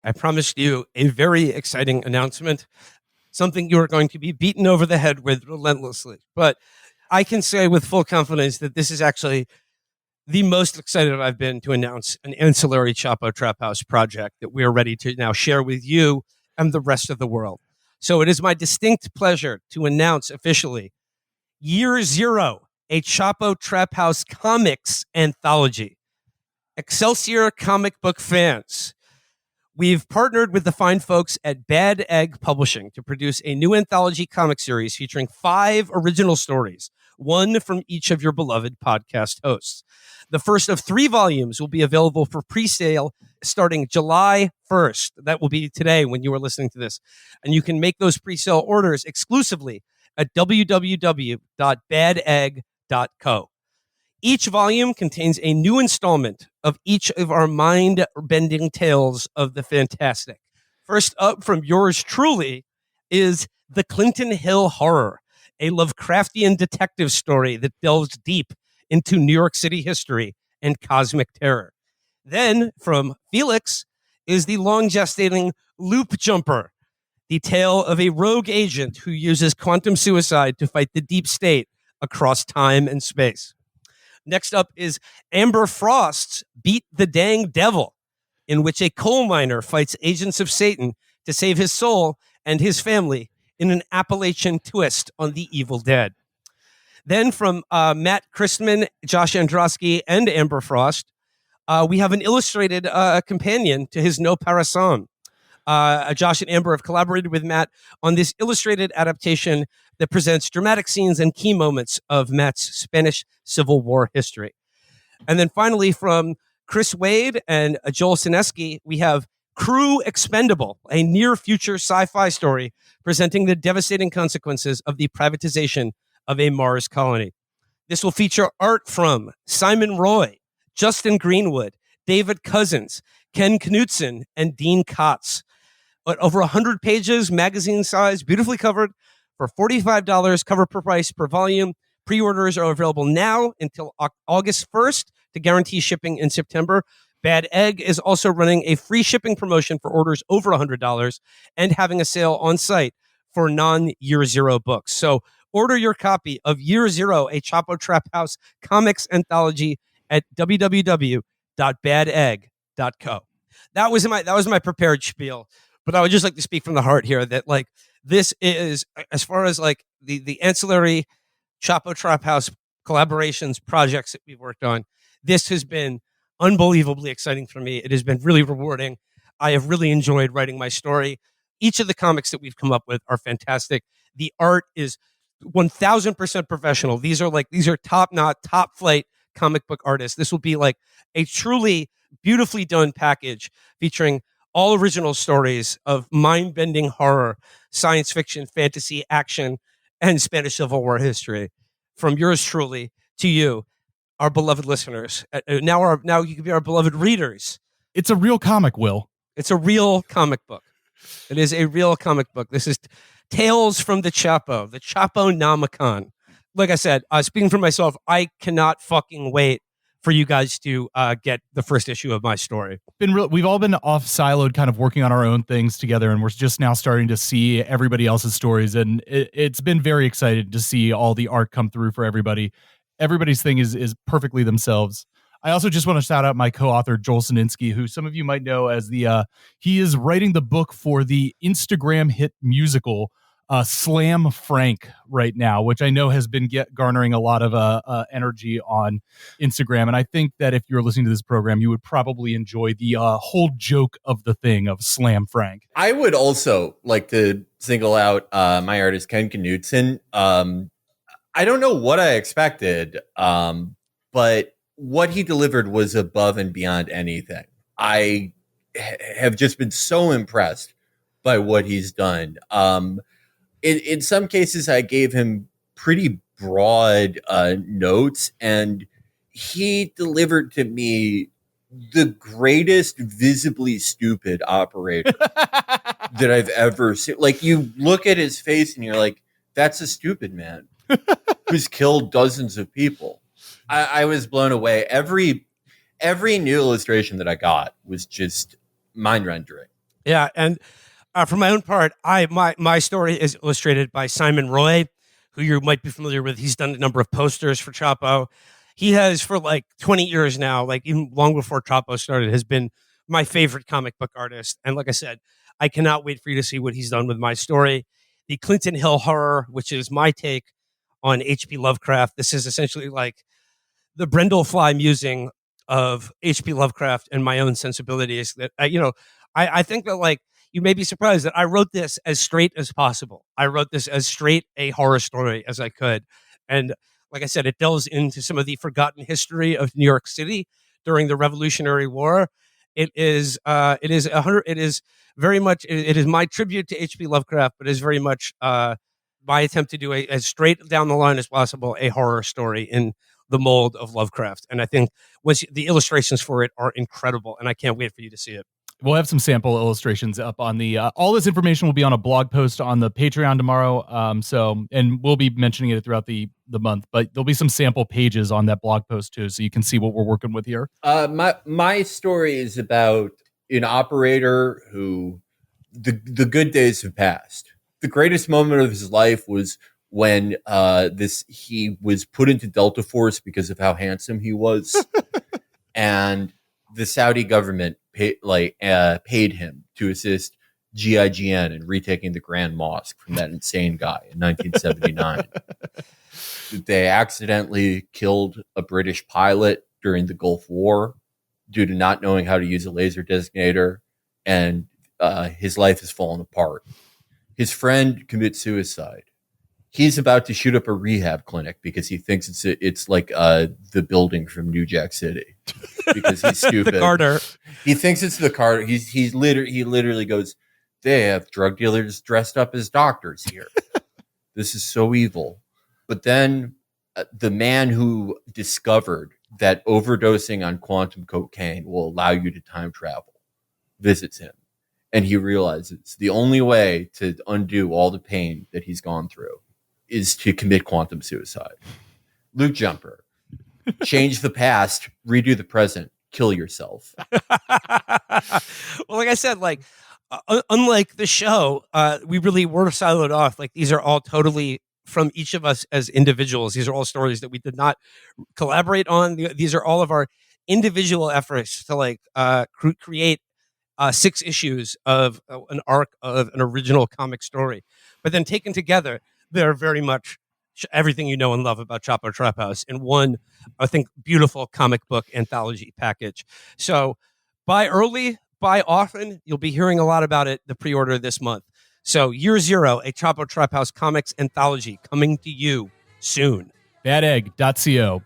I promised you a very exciting announcement, something you are going to be beaten over the head with relentlessly. But I can say with full confidence that this is actually the most excited I've been to announce an ancillary Chapo Trap House project that we are ready to now share with you and the rest of the world. So it is my distinct pleasure to announce officially Year Zero, a Chapo Trap House comics anthology. Excelsior comic book fans, we've partnered with the fine folks at Bad Egg Publishing to produce a new anthology comic series featuring 5 original stories, one from each of your beloved podcast hosts. The first of 3 volumes will be available for pre-sale starting July 1st. That will be today when you are listening to this. And you can make those pre-sale orders exclusively at www.badegg.co. Each volume contains a new installment of each of our mind-bending tales of the fantastic. First up from yours truly is The Clinton Hill Horror, a Lovecraftian detective story that delves deep into New York City history and cosmic terror. Then from Felix is the long-gestating Loop Jumper, the tale of a rogue agent who uses quantum suicide to fight the deep state across time and space. Next up is Amber Frost's Beat the Dang Devil, in which a coal miner fights agents of Satan to save his soul and his family in an Appalachian twist on the Evil Dead. Then from Matt Christman, Josh Androsky, and Amber Frost, we have an illustrated companion to his No Parasam. Josh and Amber have collaborated with Matt on this illustrated adaptation that presents dramatic scenes and key moments of Matt's Spanish Civil War history. And then finally, from Chris Wade and Joel Sineski, we have Crew Expendable, a near-future sci-fi story presenting the devastating consequences of the privatization of a Mars colony. This will feature art from Simon Roy, Justin Greenwood, David Cousins, Ken Knutson, and Dean Kotz. But over 100 pages, magazine size, beautifully covered for $45 cover per price per volume. Pre-orders are available now until August 1st to guarantee shipping in September. Bad Egg is also running a free shipping promotion for orders over $100 and having a sale on site for non-Year Zero books. So order your copy of Year Zero, a Chapo Trap House comics anthology at www.badegg.co. That was my prepared spiel. But I would just like to speak from the heart here that like this is, as far as like the ancillary Chapo Trap House collaborations projects that we've worked on, this has been unbelievably exciting for me. It has been really rewarding. I have really enjoyed writing my story. Each of the comics that we've come up with are fantastic. The art is 1000% professional. These are top-notch, top-flight comic book artists. This will be like a truly beautifully done package featuring all original stories of mind-bending horror, science fiction, fantasy, action, and Spanish Civil War history. From yours truly to you, our beloved listeners. Now you can be our beloved readers. It's a real comic, Will. It's a real comic book. It is a real comic book. This is Tales from the Chapo Nomicon. Like I said, speaking for myself, I cannot fucking wait for you guys to get the first issue of my story. We've all been off siloed, kind of working on our own things together, and we're just now starting to see everybody else's stories, and it's been very exciting to see all the art come through for everybody. Everybody's thing is perfectly themselves. I also just want to shout out my co-author, Joel Sininski, who some of you might know as he is writing the book for the Instagram hit musical Slam Frank right now, which I know has been garnering a lot of energy on Instagram. And I think that if you're listening to this program, you would probably enjoy the whole joke of the thing of Slam Frank. I would also like to single out my artist, Ken Knutson. I don't know what I expected, but what he delivered was above and beyond anything. I have just been so impressed by what he's done. In some cases, I gave him pretty broad notes, and he delivered to me the greatest visibly stupid operator that I've ever seen. Like, you look at his face and you're like, that's a stupid man who's killed dozens of people. I was blown away. Every new illustration that I got was just mind-rendering. Yeah, and for my own part, my story is illustrated by Simon Roy, who you might be familiar with. He's done a number of posters for Chapo. He has for like 20 years now, like even long before Chapo started, has been my favorite comic book artist. And like I said, I cannot wait for you to see what he's done with my story. The Clinton Hill Horror, which is my take on H.P. Lovecraft. This is essentially like the Brindlefly musing of H.P. Lovecraft and my own sensibilities. That I think that like you may be surprised that I wrote this as straight as possible. I wrote this as straight a horror story as I could, and like I said, it delves into some of the forgotten history of New York City during the Revolutionary War. It is very much it is my tribute to H.P. Lovecraft, but it is very much my attempt to do as straight down the line as possible a horror story in the mold of Lovecraft. And I think the illustrations for it are incredible, and I can't wait for you to see it. We'll have some sample illustrations up on the. All this information will be on a blog post on the Patreon tomorrow. And we'll be mentioning it throughout the month, but there'll be some sample pages on that blog post too, so you can see what we're working with here. My story is about an operator who the good days have passed. The greatest moment of his life was when he was put into Delta Force because of how handsome he was, and the Saudi government paid him to assist GIGN in retaking the Grand Mosque from that insane guy in 1979. They accidentally killed a British pilot during the Gulf War due to not knowing how to use a laser designator, and his life has fallen apart. His friend commits suicide. He's about to shoot up a rehab clinic because he thinks it's like the building from New Jack City because he's stupid. The Carter. He thinks it's the Carter. He literally goes, they have drug dealers dressed up as doctors here. This is so evil. But then the man who discovered that overdosing on quantum cocaine will allow you to time travel visits him. And he realizes the only way to undo all the pain that he's gone through is to commit quantum suicide. Luke Jumper, change the past, redo the present, kill yourself. Well, like I said, like unlike the show, we really were siloed off. Like these are all totally from each of us as individuals. These are all stories that we did not collaborate on. These are all of our individual efforts to like create 6 issues of an arc of an original comic story. But then taken together, they're very much everything you know and love about Chapo Trap House in one, I think, beautiful comic book anthology package. So buy early, buy often. You'll be hearing a lot about it, the pre-order this month. So Year Zero, a Chapo Trap House comics anthology coming to you soon. Badegg.co.